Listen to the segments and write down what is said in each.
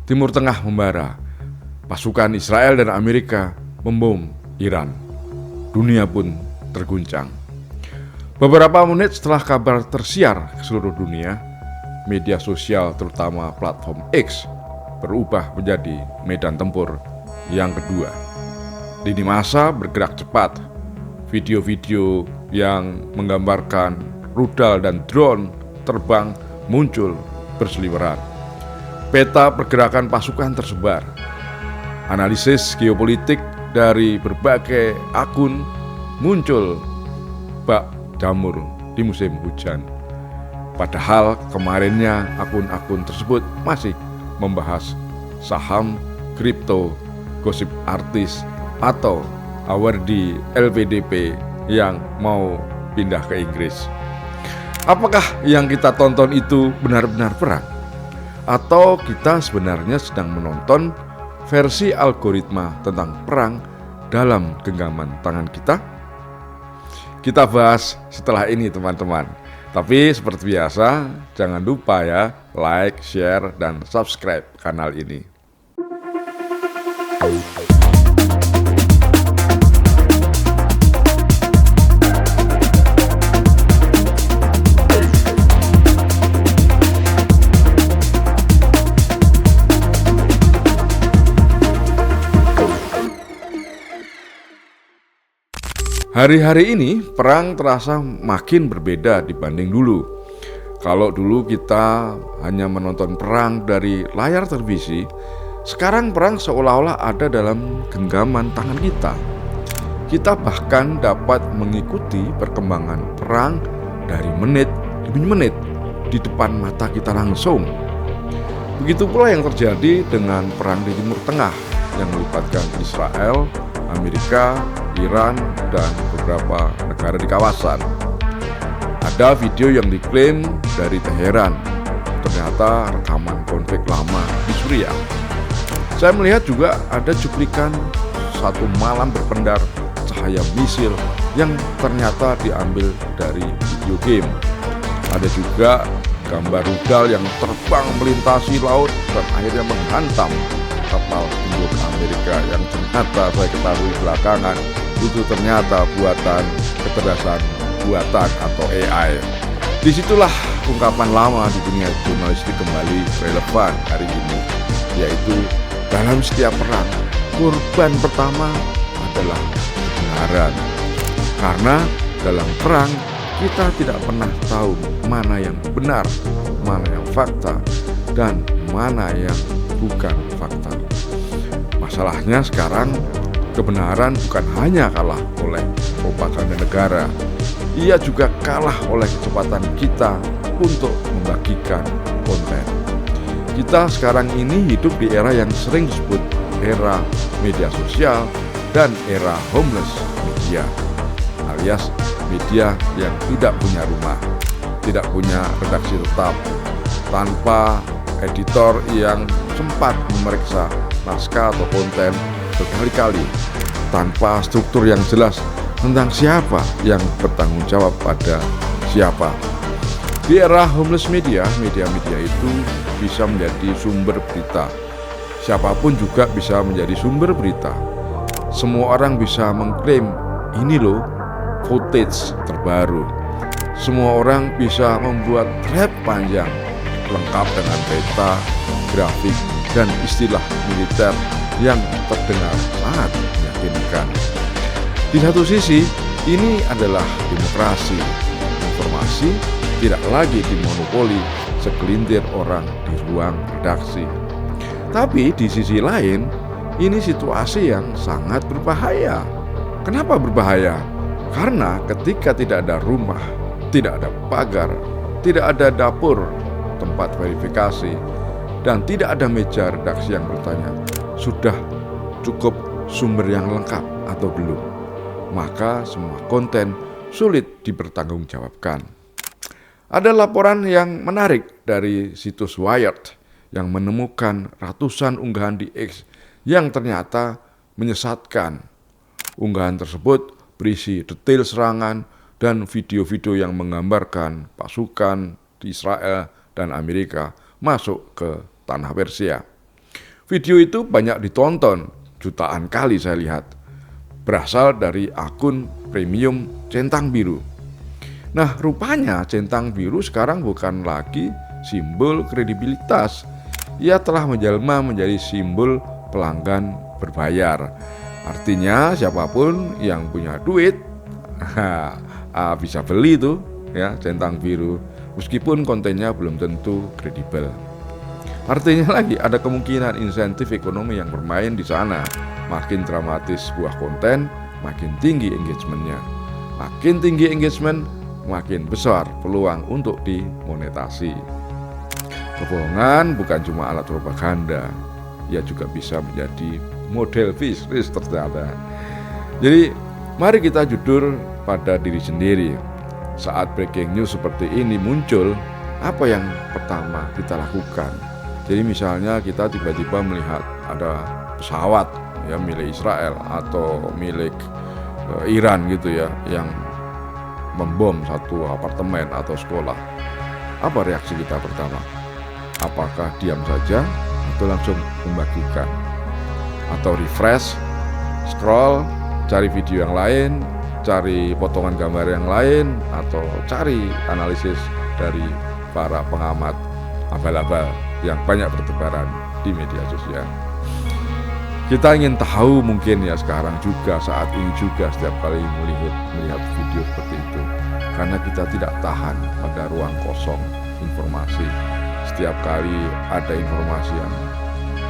Timur Tengah membara. Pasukan Israel dan Amerika membom Iran. Dunia pun terguncang. Beberapa menit setelah kabar tersiar ke seluruh dunia, media sosial terutama platform X berubah menjadi medan tempur yang kedua. Lini massa bergerak cepat. Video-video yang menggambarkan rudal dan drone terbang muncul berseliweran. Peta pergerakan pasukan tersebar. Analisis geopolitik dari berbagai akun muncul bak jamur di musim hujan. Padahal kemarinnya akun-akun tersebut masih membahas saham, kripto, gosip artis, atau awardi LPDP yang mau pindah ke Inggris. Apakah yang kita tonton itu benar-benar perang? Atau kita sebenarnya sedang menonton versi algoritma tentang perang dalam genggaman tangan kita? Kita bahas setelah ini teman-teman. Tapi seperti biasa, jangan lupa ya like, share, dan subscribe kanal ini. Hari-hari ini perang terasa makin berbeda dibanding dulu. Kalau dulu kita hanya menonton perang dari layar televisi, sekarang perang seolah-olah ada dalam genggaman tangan kita. Kita bahkan dapat mengikuti perkembangan perang dari menit demi menit di depan mata kita langsung. Begitu pula yang terjadi dengan perang di Timur Tengah yang melibatkan Israel, Amerika, Iran, dan beberapa negara di kawasan. Ada video yang diklaim dari Teheran, ternyata rekaman konflik lama di Suriah. Saya melihat juga ada cuplikan satu malam berpendar cahaya misil yang ternyata diambil dari video game. Ada juga gambar rudal yang terbang melintasi laut dan akhirnya menghantam kapal induk Amerika yang ternyata saya ketahui belakangan itu ternyata buatan kecerdasan buatan atau AI. Disitulah ungkapan lama di dunia jurnalistik kembali relevan hari ini, yaitu dalam setiap perang, korban pertama adalah kebenaran. Karena dalam perang, kita tidak pernah tahu mana yang benar, mana yang fakta, dan mana yang bukan fakta. Masalahnya sekarang, kebenaran bukan hanya kalah oleh propaganda negara, ia juga kalah oleh kecepatan kita untuk membagikan konten. Kita sekarang ini hidup di era yang sering disebut era media sosial dan era homeless media, alias media yang tidak punya rumah, tidak punya redaksi tetap, tanpa editor yang sempat memeriksa naskah atau konten berkali-kali, tanpa struktur yang jelas tentang siapa yang bertanggung jawab pada siapa. Di era homeless media, media-media itu bisa menjadi sumber berita. Siapapun juga bisa menjadi sumber berita. Semua orang bisa mengklaim, ini loh footage terbaru. Semua orang bisa membuat thread panjang, lengkap dengan peta, grafik, dan istilah militer yang terdengar sangat meyakinkan. Di satu sisi, ini adalah demokrasi. Informasi tidak lagi dimonopoli segelintir orang di ruang redaksi. Tapi di sisi lain, ini situasi yang sangat berbahaya. Kenapa berbahaya? Karena ketika tidak ada rumah, tidak ada pagar, tidak ada dapur, tempat verifikasi, dan tidak ada meja redaksi yang bertanya, sudah cukup sumber yang lengkap atau belum? Maka semua konten sulit dipertanggungjawabkan. Ada laporan yang menarik dari situs Wired yang menemukan ratusan unggahan di X yang ternyata menyesatkan. Unggahan tersebut berisi detail serangan dan video-video yang menggambarkan pasukan di Israel dan Amerika masuk ke tanah Persia. Video itu banyak ditonton, jutaan kali saya lihat. Berasal dari akun premium centang biru. Nah, rupanya centang biru sekarang bukan lagi simbol kredibilitas. Ia telah menjelma menjadi simbol pelanggan berbayar. Artinya siapapun yang punya duit bisa beli tuh ya centang biru, meskipun kontennya belum tentu kredibel. Artinya lagi ada kemungkinan insentif ekonomi yang bermain di sana. Makin dramatis sebuah konten, makin tinggi engagementnya. Makin tinggi engagement, makin besar peluang untuk dimonetasi. Kebohongan bukan cuma alat propaganda, ia juga bisa menjadi model bisnis ternyata. Jadi mari kita jujur pada diri sendiri. Saat breaking news seperti ini muncul, apa yang pertama kita lakukan? Jadi misalnya kita tiba-tiba melihat ada pesawat ya milik Israel atau milik Iran gitu ya yang membom satu apartemen atau sekolah. Apa reaksi kita pertama? Apakah diam saja atau langsung membagikan? Atau refresh, scroll, cari video yang lain, cari potongan gambar yang lain, atau cari analisis dari para pengamat abal-abal yang banyak bertebaran di media sosial. Kita ingin tahu mungkin ya sekarang juga, saat ini juga setiap kali melihat video seperti itu, karena kita tidak tahan pada ruang kosong informasi. Setiap kali ada informasi yang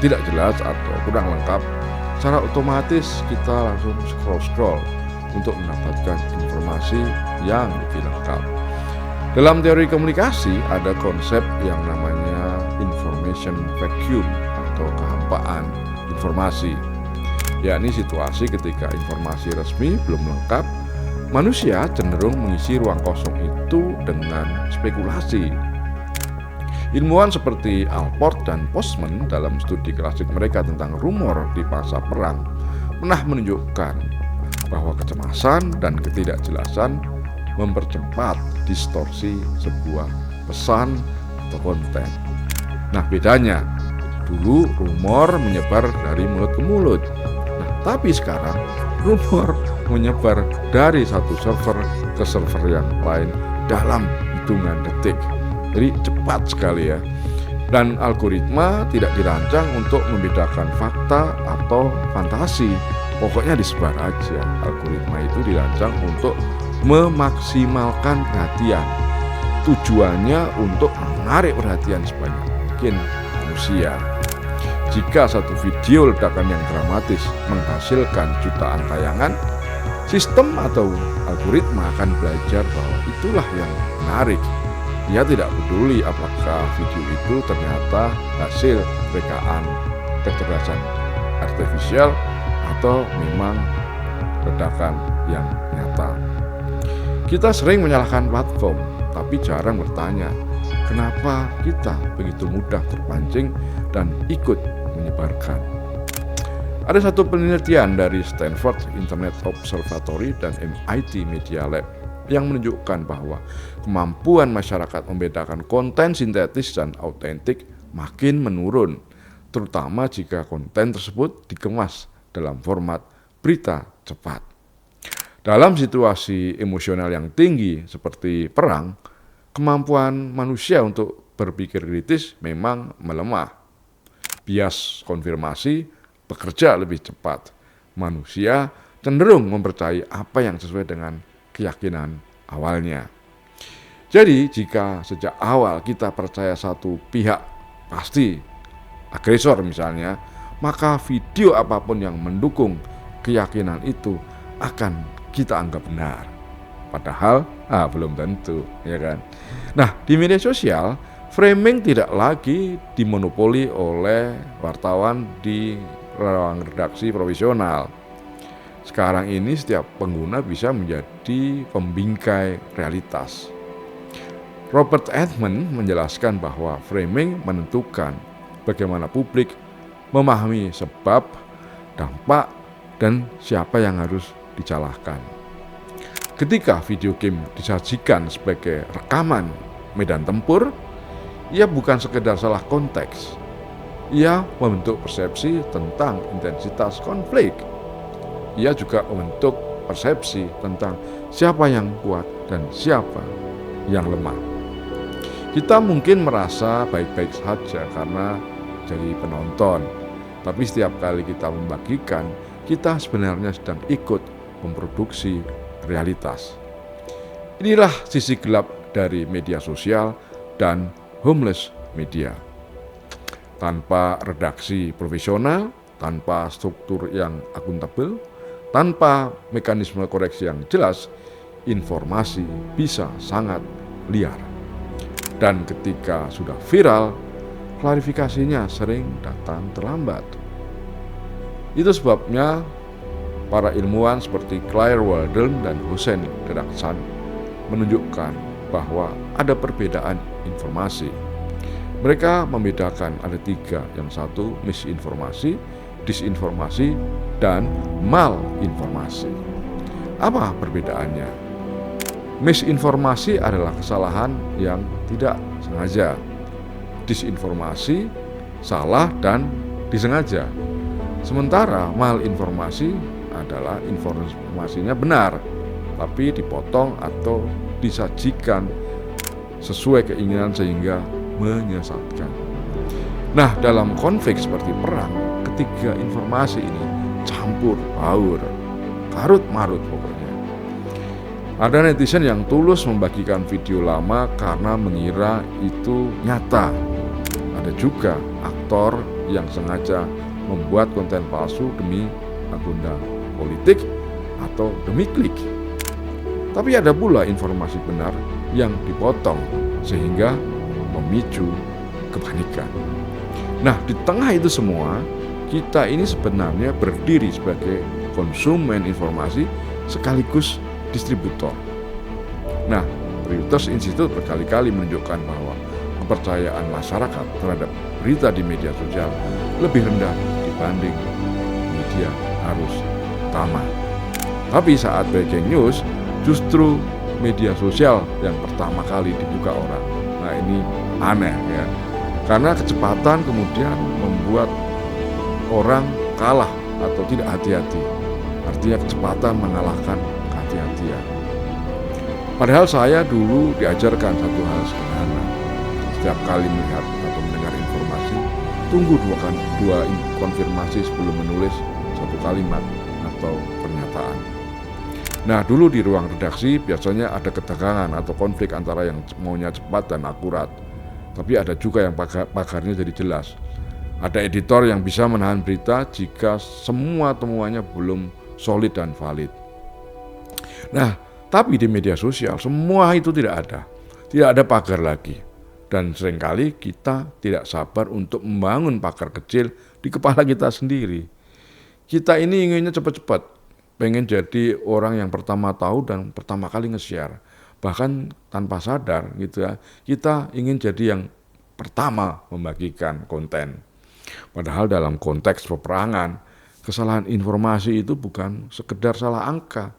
tidak jelas atau kurang lengkap, secara otomatis kita langsung scroll untuk mendapatkan informasi yang lebih lengkap. Dalam teori komunikasi ada konsep yang namanya information vacuum atau kehampaan informasi, yakni situasi ketika informasi resmi belum lengkap, manusia cenderung mengisi ruang kosong itu dengan spekulasi. Ilmuwan seperti Allport dan Postman dalam studi klasik mereka tentang rumor di masa perang pernah menunjukkan bahwa kecemasan dan ketidakjelasan mempercepat distorsi sebuah pesan atau konten. Nah, bedanya dulu rumor menyebar dari mulut ke mulut. Nah, tapi sekarang rumor menyebar dari satu server ke server yang lain dalam hitungan detik. Jadi cepat sekali ya. Dan algoritma tidak dirancang untuk membedakan fakta atau fantasi. Pokoknya disebar aja. Algoritma itu dirancang untuk memaksimalkan perhatian. Tujuannya untuk menarik perhatian sebanyak mungkin manusia. Jika satu video ledakan yang dramatis menghasilkan jutaan tayangan, sistem atau algoritma akan belajar bahwa itulah yang menarik. Dia tidak peduli apakah video itu ternyata hasil rekaan kecerdasan artifisial atau memang ledakan yang nyata. Kita sering menyalahkan platform, tapi jarang bertanya, kenapa kita begitu mudah terpancing dan ikut menyebarkan. Ada satu penelitian dari Stanford Internet Observatory dan MIT Media Lab yang menunjukkan bahwa kemampuan masyarakat membedakan konten sintetis dan autentik makin menurun, terutama jika konten tersebut dikemas dalam format berita cepat. Dalam situasi emosional yang tinggi seperti perang, kemampuan manusia untuk berpikir kritis memang melemah. Bias konfirmasi bekerja lebih cepat. Manusia cenderung mempercayai apa yang sesuai dengan keyakinan awalnya. Jadi jika sejak awal kita percaya satu pihak pasti agresor misalnya, maka video apapun yang mendukung keyakinan itu akan kita anggap benar. Padahal belum tentu, ya kan? Nah, di media sosial, framing tidak lagi dimonopoli oleh wartawan di ruang redaksi profesional. Sekarang ini setiap pengguna bisa menjadi pembingkai realitas. Robert Altman menjelaskan bahwa framing menentukan bagaimana publik memahami sebab, dampak, dan siapa yang harus disalahkan. Ketika video game disajikan sebagai rekaman medan tempur, ia bukan sekedar salah konteks, Ia membentuk persepsi tentang intensitas konflik. Ia juga membentuk persepsi tentang siapa yang kuat dan siapa yang lemah. Kita mungkin merasa baik-baik saja karena jadi penonton, tapi setiap kali kita membagikan, kita sebenarnya sedang ikut memproduksi realitas. Inilah sisi gelap dari media sosial dan homeless media. Tanpa redaksi profesional, tanpa struktur yang akuntabel, tanpa mekanisme koreksi yang jelas, informasi bisa sangat liar. Dan ketika sudah viral, klarifikasinya sering datang terlambat. Itu sebabnya para ilmuwan seperti Claire Walden dan Hussein Deraksan menunjukkan bahwa ada perbedaan informasi. Mereka membedakan ada 3, yang satu misinformasi, disinformasi, dan malinformasi. Apa perbedaannya? Misinformasi adalah kesalahan yang tidak sengaja. Disinformasi salah dan disengaja. Sementara malinformasi adalah informasinya benar, tapi dipotong atau disajikan sesuai keinginan sehingga menyesatkan. Nah, dalam konflik seperti perang, ketiga informasi ini campur baur, karut marut pokoknya. Ada netizen yang tulus membagikan video lama karena mengira itu nyata. Ada juga aktor yang sengaja membuat konten palsu demi agenda politik atau demi klik. Tapi ada pula informasi benar yang dipotong sehingga memicu kepanikan. Nah, di tengah itu semua, kita ini sebenarnya berdiri sebagai konsumen informasi sekaligus distributor. Nah, Reuters Institute berkali-kali menunjukkan bahwa kepercayaan masyarakat terhadap berita di media sosial lebih rendah dibanding media arus utama. Tapi saat breaking news, justru media sosial yang pertama kali dibuka orang. Nah, ini aneh ya. Karena kecepatan kemudian membuat orang kalah atau tidak hati-hati. Artinya kecepatan mengalahkan kehati-hatian. Padahal saya dulu diajarkan satu hal sederhana. Setiap kali melihat atau mendengar informasi, tunggu dua konfirmasi sebelum menulis satu kalimat atau pernyataan. Nah, dulu di ruang redaksi biasanya ada ketegangan atau konflik antara yang maunya cepat dan akurat. Tapi ada juga yang pagarnya jadi jelas. Ada editor yang bisa menahan berita jika semua temuannya belum solid dan valid. Nah, tapi di media sosial semua itu tidak ada. Tidak ada pagar lagi. Dan seringkali kita tidak sabar untuk membangun pagar kecil di kepala kita sendiri. Kita ini inginnya cepat-cepat, pengen jadi orang yang pertama tahu dan pertama kali nge-share. Bahkan tanpa sadar gitu ya, kita ingin jadi yang pertama membagikan konten. Padahal dalam konteks peperangan, kesalahan informasi itu bukan sekedar salah angka.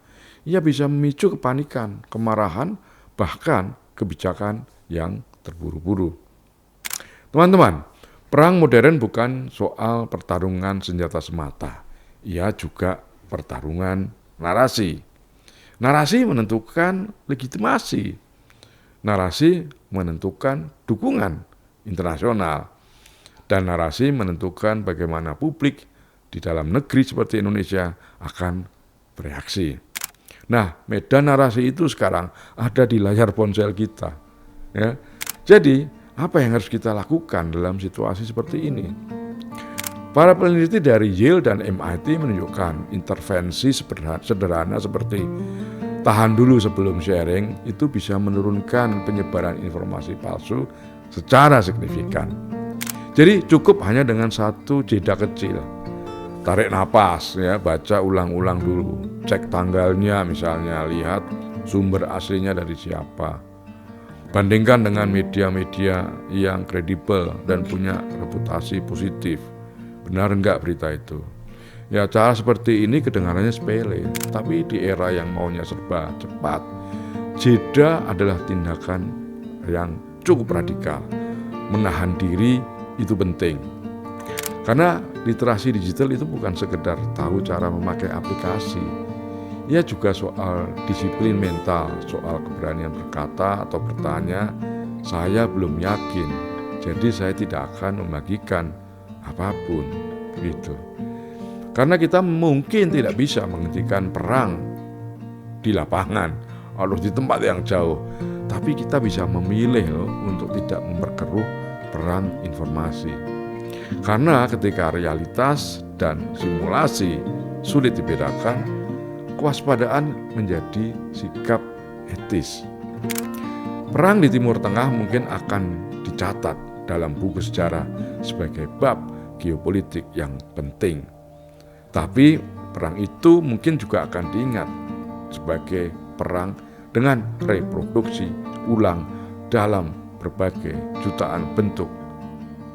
Ia bisa memicu kepanikan, kemarahan, bahkan kebijakan yang terburu-buru. Teman-teman, perang modern bukan soal pertarungan senjata semata. Ia juga pertarungan narasi. Narasi menentukan legitimasi. Narasi menentukan dukungan internasional. Dan narasi menentukan bagaimana publik di dalam negeri seperti Indonesia akan bereaksi. Nah, medan narasi itu sekarang ada di layar ponsel kita. Ya. Jadi, apa yang harus kita lakukan dalam situasi seperti ini? Para peneliti dari Yale dan MIT menunjukkan intervensi sederhana seperti tahan dulu sebelum sharing itu bisa menurunkan penyebaran informasi palsu secara signifikan. Jadi cukup hanya dengan satu jeda kecil. Tarik napas ya, baca ulang-ulang dulu, cek tanggalnya misalnya, lihat sumber aslinya dari siapa. Bandingkan dengan media-media yang kredibel dan punya reputasi positif. Benar enggak berita itu? Ya, cara seperti ini kedengarannya sepele, tapi di era yang maunya serba cepat, jeda adalah tindakan yang cukup radikal. Menahan diri itu penting. Karena literasi digital itu bukan sekedar tahu cara memakai aplikasi. Ia juga soal disiplin mental, soal keberanian berkata atau bertanya, saya belum yakin, jadi saya tidak akan membagikan apapun, gitu. Karena kita mungkin tidak bisa menghentikan perang di lapangan atau di tempat yang jauh, tapi kita bisa memilih untuk tidak memperkeruh perang informasi. Karena ketika realitas dan simulasi sulit dibedakan, kewaspadaan menjadi sikap etis. Perang di Timur Tengah mungkin akan dicatat dalam buku sejarah sebagai bab geopolitik yang penting. Tapi perang itu mungkin juga akan diingat sebagai perang dengan reproduksi ulang dalam berbagai jutaan bentuk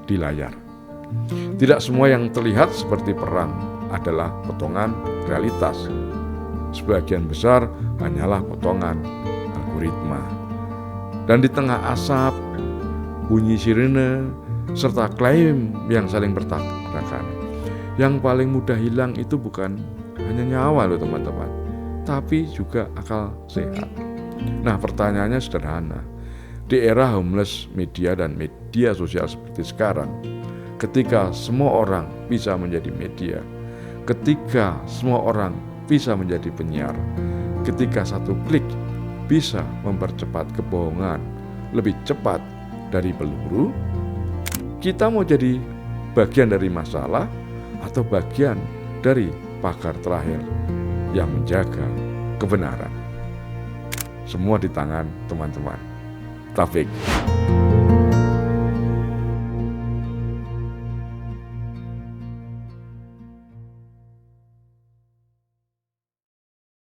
di layar. Tidak semua yang terlihat seperti perang adalah potongan realitas. Sebagian besar hanyalah potongan algoritma. Dan di tengah asap, bunyi sirene, serta klaim yang saling bertabrakan, yang paling mudah hilang itu bukan hanya nyawa loh teman-teman, tapi juga akal sehat. Nah, pertanyaannya sederhana. Di era homeless media dan media sosial seperti sekarang, ketika semua orang bisa menjadi media, ketika semua orang bisa menjadi penyiar, ketika satu klik bisa mempercepat kebohongan lebih cepat dari peluru, kita mau jadi bagian dari masalah atau bagian dari pagar terakhir yang menjaga kebenaran? Semua di tangan teman-teman. Taufik.